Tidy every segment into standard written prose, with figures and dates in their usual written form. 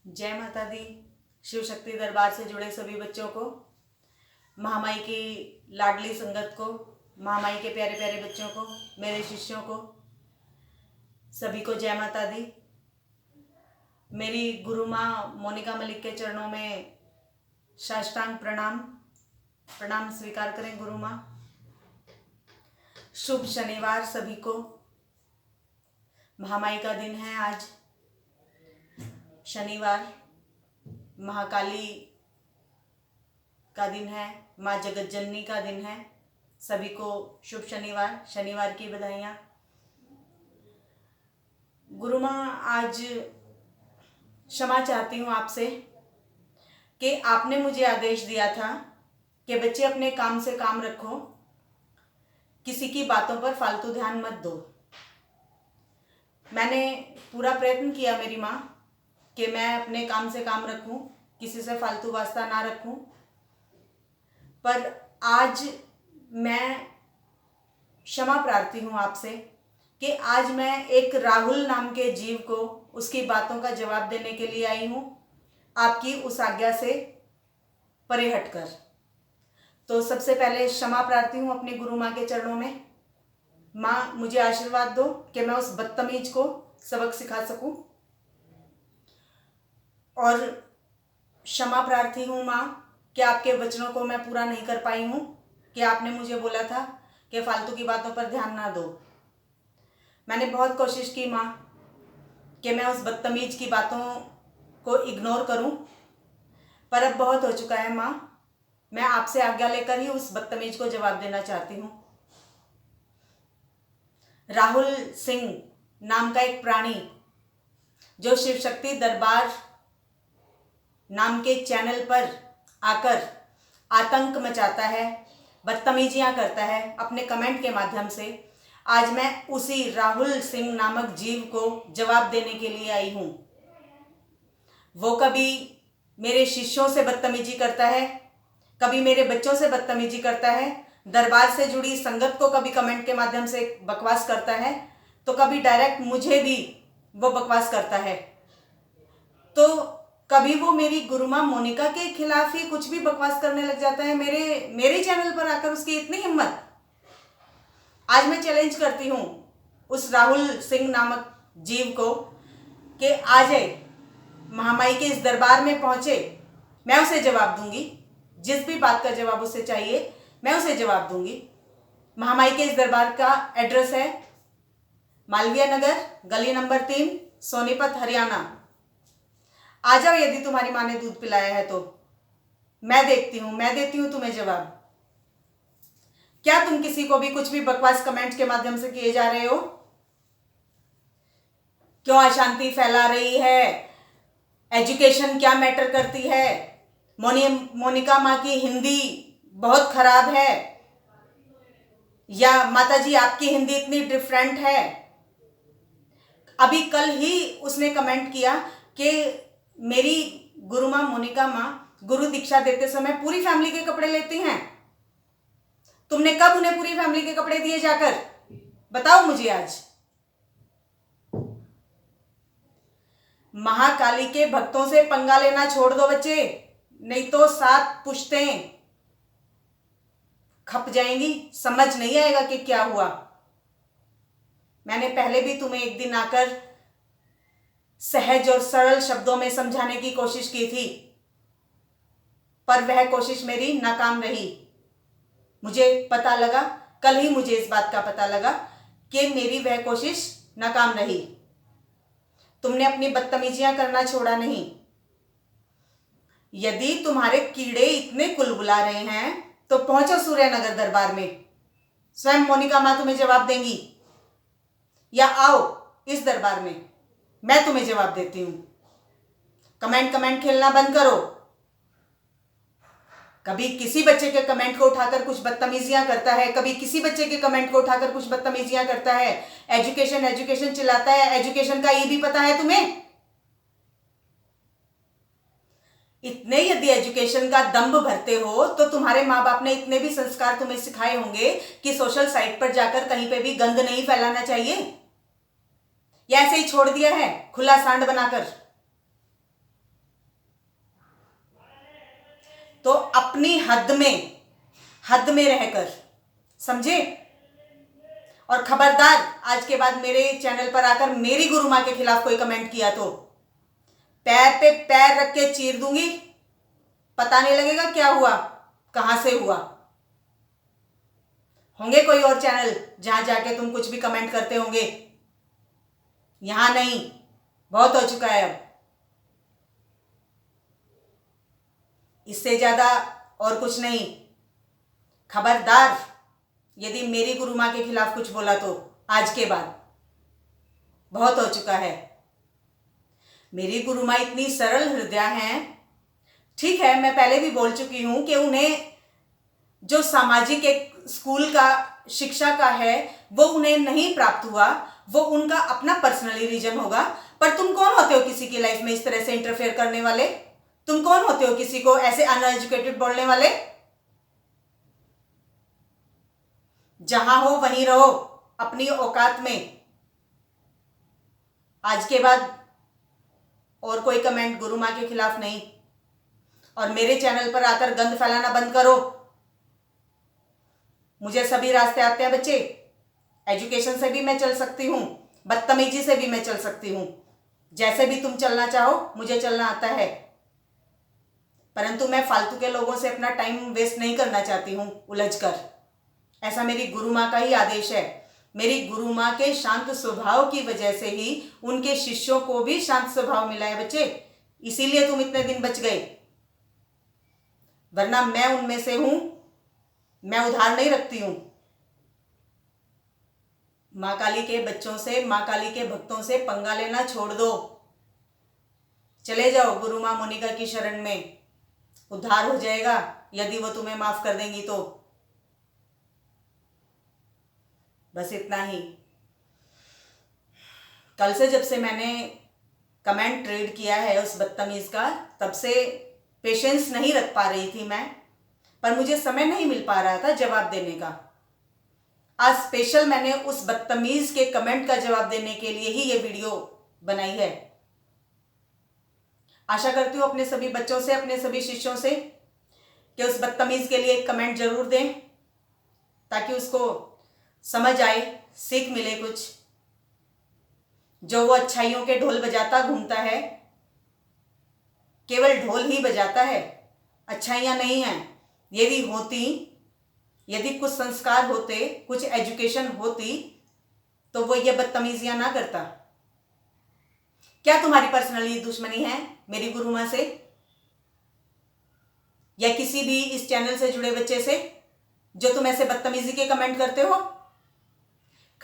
जय माता दी। शिव शक्ति दरबार से जुड़े सभी बच्चों को, महामाई की लाडली संगत को, महामाई के प्यारे प्यारे बच्चों को, मेरे शिष्यों को, सभी को जय माता दी। मेरी गुरु माँ मोनिका मलिक के चरणों में साष्टांग प्रणाम स्वीकार करें गुरु माँ। शुभ शनिवार सभी को। महामाई का दिन है आज, शनिवार, महाकाली का दिन है, माँ जगत जननी का दिन है। सभी को शुभ शनिवार की बधाइयाँ। गुरु माँ, आज क्षमा चाहती हूँ आपसे कि आपने मुझे आदेश दिया था कि बच्चे अपने काम से काम रखो, किसी की बातों पर फालतू ध्यान मत दो। मैंने पूरा प्रयत्न किया मेरी माँ कि मैं अपने काम से काम रखूं, किसी से फालतू वास्ता ना रखूं, पर आज मैं क्षमा प्रार्थी हूं आपसे कि आज मैं एक राहुल नाम के जीव को उसकी बातों का जवाब देने के लिए आई हूं, आपकी उस आज्ञा से परे हटकर। तो सबसे पहले क्षमा प्रार्थी हूं अपनी गुरु माँ के चरणों में। माँ, मुझे आशीर्वाद दो कि मैं उस बदतमीज को सबक सिखा सकूं। और क्षमा प्रार्थी हूँ माँ कि आपके वचनों को मैं पूरा नहीं कर पाई हूँ कि आपने मुझे बोला था कि फालतू की बातों पर ध्यान ना दो। मैंने बहुत कोशिश की माँ कि मैं उस बदतमीज की बातों को इग्नोर करूँ, पर अब बहुत हो चुका है माँ। मैं आपसे आज्ञा लेकर ही उस बदतमीज को जवाब देना चाहती हूँ। राहुल सिंह नाम का एक प्राणी जो शिव शक्ति दरबार नाम के चैनल पर आकर आतंक मचाता है, बदतमीजियां करता है अपने कमेंट के माध्यम से, आज मैं उसी राहुल सिंह नामक जीव को जवाब देने के लिए आई हूँ। वो कभी मेरे शिष्यों से बदतमीजी करता है, कभी मेरे बच्चों से बदतमीजी करता है, दरबार से जुड़ी संगत को कभी कमेंट के माध्यम से बकवास करता है, तो कभी डायरेक्ट मुझे भी वो बकवास करता है। तो कभी वो मेरी गुरु माँ मोनिका के खिलाफ ही कुछ भी बकवास करने लग जाता है, मेरे चैनल पर आकर उसकी इतनी हिम्मत। आज मैं चैलेंज करती हूँ उस राहुल सिंह नामक जीव को कि आ जाए, महामाई के इस दरबार में पहुंचे, मैं उसे जवाब दूंगी। जिस भी बात का जवाब उसे चाहिए मैं उसे जवाब दूंगी। महामाई के इस दरबार का एड्रेस है मालवीय नगर, गली नंबर 3, सोनीपत, हरियाणा। आ जाओ, यदि तुम्हारी माँ ने दूध पिलाया है तो मैं देती हूं तुम्हें जवाब। क्या तुम किसी को भी कुछ भी बकवास कमेंट के माध्यम से किए जा रहे हो? क्यों अशांति फैला रही है? एजुकेशन क्या मैटर करती है? मोनिका माँ की हिंदी बहुत खराब है, या माताजी आपकी हिंदी इतनी डिफरेंट है? अभी कल ही उसने कमेंट किया कि मेरी गुरु माँ मोनिका माँ गुरु दीक्षा देते समय पूरी फैमिली के कपड़े लेती हैं। तुमने कब उन्हें पूरी फैमिली के कपड़े दिए जाकर? बताओ मुझे आज। महाकाली के भक्तों से पंगा लेना छोड़ दो बच्चे, नहीं तो 7 पुश्तें खप जाएंगी, समझ नहीं आएगा कि क्या हुआ। मैंने पहले भी तुम्हें एक दिन आकर सहज और सरल शब्दों में समझाने की कोशिश की थी, पर वह कोशिश मेरी नाकाम रही। मुझे पता लगा, कल ही मुझे इस बात का पता लगा कि मेरी वह कोशिश नाकाम रही। तुमने अपनी बदतमीजियां करना छोड़ा नहीं। यदि तुम्हारे कीड़े इतने कुलबुला रहे हैं तो पहुंचो सूर्यनगर दरबार में, स्वयं मोनिका माँ तुम्हें जवाब देंगी, या आओ इस दरबार में, मैं तुम्हें जवाब देती हूं। कमेंट खेलना बंद करो। कभी किसी बच्चे के कमेंट को उठाकर कुछ बदतमीजियां करता है, कभी किसी बच्चे के कमेंट को उठाकर कुछ बदतमीजियां करता है। एजुकेशन चिल्लाता है, एजुकेशन का ये भी पता है तुम्हें? इतने यदि एजुकेशन का दंभ भरते हो तो तुम्हारे माँ बाप ने इतने भी संस्कार तुम्हें सिखाए होंगे कि सोशल साइट पर जाकर कहीं पे भी गंद नहीं फैलाना चाहिए, या ऐसे ही छोड़ दिया है खुला सांड बनाकर? तो अपनी हद में रहकर, समझे। और खबरदार, आज के बाद मेरे चैनल पर आकर मेरी गुरु माँ के खिलाफ कोई कमेंट किया तो पैर पे पैर रख के चीर दूंगी। पता नहीं लगेगा क्या हुआ, कहां से हुआ। होंगे कोई और चैनल जहां जाके तुम कुछ भी कमेंट करते होंगे, यहां नहीं। बहुत हो चुका है अब, इससे ज्यादा और कुछ नहीं। खबरदार, यदि मेरी गुरु माँ के खिलाफ कुछ बोला तो आज के बाद बहुत हो चुका है। मेरी गुरु माँ इतनी सरल हृदय हैं। ठीक है, मैं पहले भी बोल चुकी हूं कि उन्हें जो सामाजिक एक स्कूल का शिक्षा का है वो उन्हें नहीं प्राप्त हुआ, वो उनका अपना पर्सनली रीजन होगा। पर तुम कौन होते हो किसी की लाइफ में इस तरह से इंटरफेयर करने वाले? तुम कौन होते हो किसी को ऐसे अनएजुकेटेड बोलने वाले? जहां हो वहीं रहो, अपनी औकात में। आज के बाद और कोई कमेंट गुरु माँ के खिलाफ नहीं। और मेरे चैनल पर आकर गंद फैलाना बंद करो। मुझे सभी रास्ते आते हैं बच्चे। एजुकेशन से भी मैं चल सकती हूँ, बदतमीजी से भी मैं चल सकती हूँ। जैसे भी तुम चलना चाहो मुझे चलना आता है। परंतु मैं फालतू के लोगों से अपना टाइम वेस्ट नहीं करना चाहती हूँ उलझकर। ऐसा मेरी गुरु माँ का ही आदेश है। मेरी गुरु माँ के शांत स्वभाव की वजह से ही उनके शिष्यों को भी शांत स्वभाव मिला है बच्चे। इसीलिए तुम इतने दिन बच गए, वरना मैं उनमें से हूं। मैं उधार नहीं रखती हूं। माँ काली के बच्चों से, माँ काली के भक्तों से पंगा लेना छोड़ दो। चले जाओ गुरु माँ मोनिका की शरण में, उद्धार हो जाएगा यदि वो तुम्हें माफ कर देंगी तो। बस इतना ही। कल से जब से मैंने कमेंट रीड किया है उस बदतमीज का, तब से पेशेंस नहीं रख पा रही थी मैं, पर मुझे समय नहीं मिल पा रहा था जवाब देने का। आज स्पेशल मैंने उस बदतमीज के कमेंट का जवाब देने के लिए ही ये वीडियो बनाई है। आशा करती हूँ अपने सभी बच्चों से, अपने सभी शिष्यों से कि उस बदतमीज के लिए एक कमेंट जरूर दें, ताकि उसको समझ आए, सीख मिले कुछ। जो वो अच्छाइयों के ढोल बजाता घूमता है, केवल ढोल ही बजाता है, अच्छाइयाँ नहीं हैं। यदि होती, यदि कुछ संस्कार होते, कुछ एजुकेशन होती, तो वो ये बदतमीजियां ना करता। क्या तुम्हारी पर्सनली दुश्मनी है मेरी गुरु माँ से, या किसी भी इस चैनल से जुड़े बच्चे से, जो तुम ऐसे बदतमीजी के कमेंट करते हो?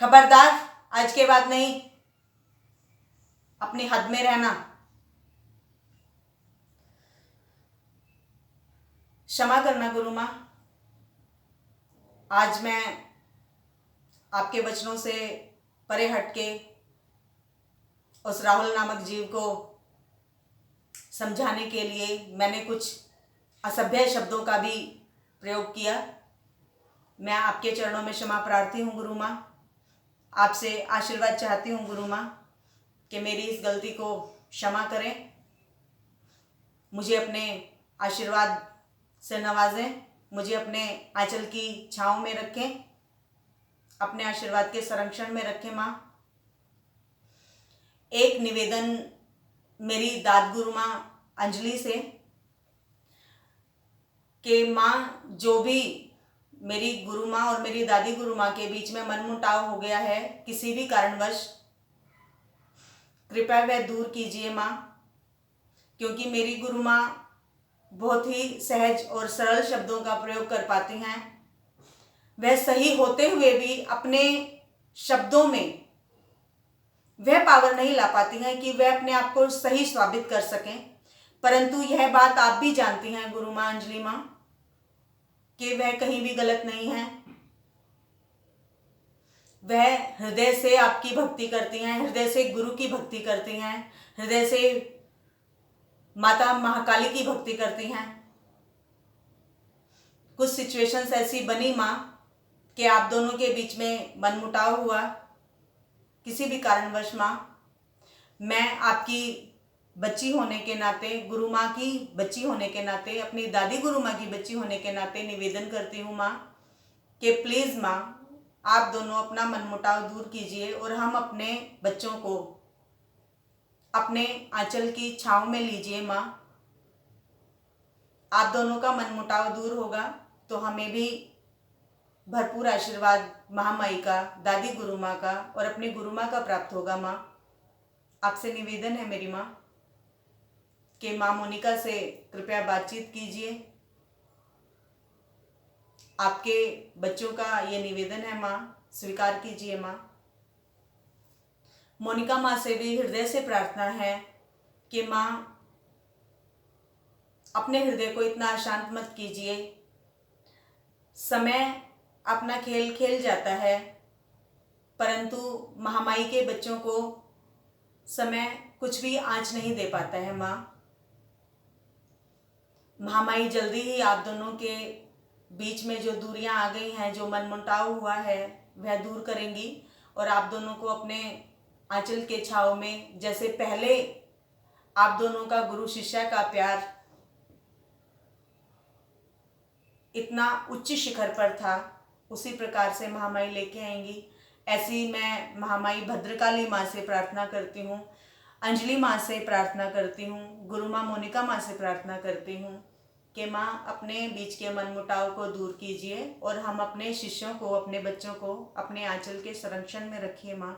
खबरदार, आज के बाद नहीं, अपनी हद में रहना। क्षमा करना गुरु माँ, आज मैं आपके वचनों से परे हटके उस राहुल नामक जीव को समझाने के लिए मैंने कुछ असभ्य शब्दों का भी प्रयोग किया। मैं आपके चरणों में क्षमा प्रार्थी हूँ गुरु माँ। आपसे आशीर्वाद चाहती हूँ गुरु माँ कि मेरी इस गलती को क्षमा करें, मुझे अपने आशीर्वाद से नवाजें, मुझे अपने आंचल की छांव में रखें, अपने आशीर्वाद के संरक्षण में रखें माँ। एक निवेदन मेरी दाद गुरु माँ अंजलि से कि माँ, जो भी मेरी गुरु माँ और मेरी दादी गुरु माँ के बीच में मनमुटाव हो गया है किसी भी कारणवश, कृपया वह दूर कीजिए माँ। क्योंकि मेरी गुरु माँ बहुत ही सहज और सरल शब्दों का प्रयोग कर पाती हैं। वह सही होते हुए भी अपने शब्दों में वह पावर नहीं ला पाती हैं कि वह अपने आप को सही साबित कर सकें। परंतु यह बात आप भी जानती हैं गुरु माँ अंजलि माँ कि वह कहीं भी गलत नहीं है। वह हृदय से आपकी भक्ति करती हैं, हृदय से गुरु की भक्ति करती हैं, हृदय से माता महाकाली की भक्ति करती हैं। कुछ सिचुएशंस ऐसी बनी माँ कि आप दोनों के बीच में मनमुटाव हुआ किसी भी कारणवश माँ। मैं आपकी बच्ची होने के नाते, गुरु माँ की बच्ची होने के नाते, अपनी दादी गुरु माँ की बच्ची होने के नाते निवेदन करती हूँ माँ कि प्लीज़ माँ, आप दोनों अपना मनमुटाव दूर कीजिए और हम अपने बच्चों को अपने आंचल की छांव में लीजिए माँ। आप दोनों का मनमुटाव दूर होगा तो हमें भी भरपूर आशीर्वाद महामाई का, दादी गुरु माँ का और अपनी गुरु माँ का प्राप्त होगा माँ। आपसे निवेदन है मेरी माँ कि माँ मोनिका से कृपया बातचीत कीजिए। आपके बच्चों का ये निवेदन है माँ, स्वीकार कीजिए माँ। मोनिका माँ से भी हृदय से प्रार्थना है कि माँ, अपने हृदय को इतना अशांत मत कीजिए। समय अपना खेल खेल जाता है, परंतु महामाई के बच्चों को समय कुछ भी आँच नहीं दे पाता है माँ। महामाई जल्दी ही आप दोनों के बीच में जो दूरियां आ गई हैं, जो मनमुटाव हुआ है, वह दूर करेंगी और आप दोनों को अपने आंचल के छाव में, जैसे पहले आप दोनों का गुरु शिष्या का प्यार इतना उच्च शिखर पर था, उसी प्रकार से महामाई लेके आएंगी। ऐसी मैं महामाई भद्रकाली माँ से प्रार्थना करती हूँ, अंजलि माँ से प्रार्थना करती हूँ, गुरु माँ मोनिका माँ से प्रार्थना करती हूँ कि माँ अपने बीच के मनमुटाव को दूर कीजिए और हम अपने शिष्यों को, अपने बच्चों को अपने आंचल के संरक्षण में रखिए माँ।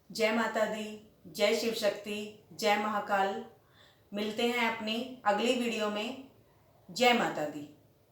जय माता दी, जय शिव शक्ति, जय महाकाल। मिलते हैं अपनी अगली वीडियो में। जय माता दी।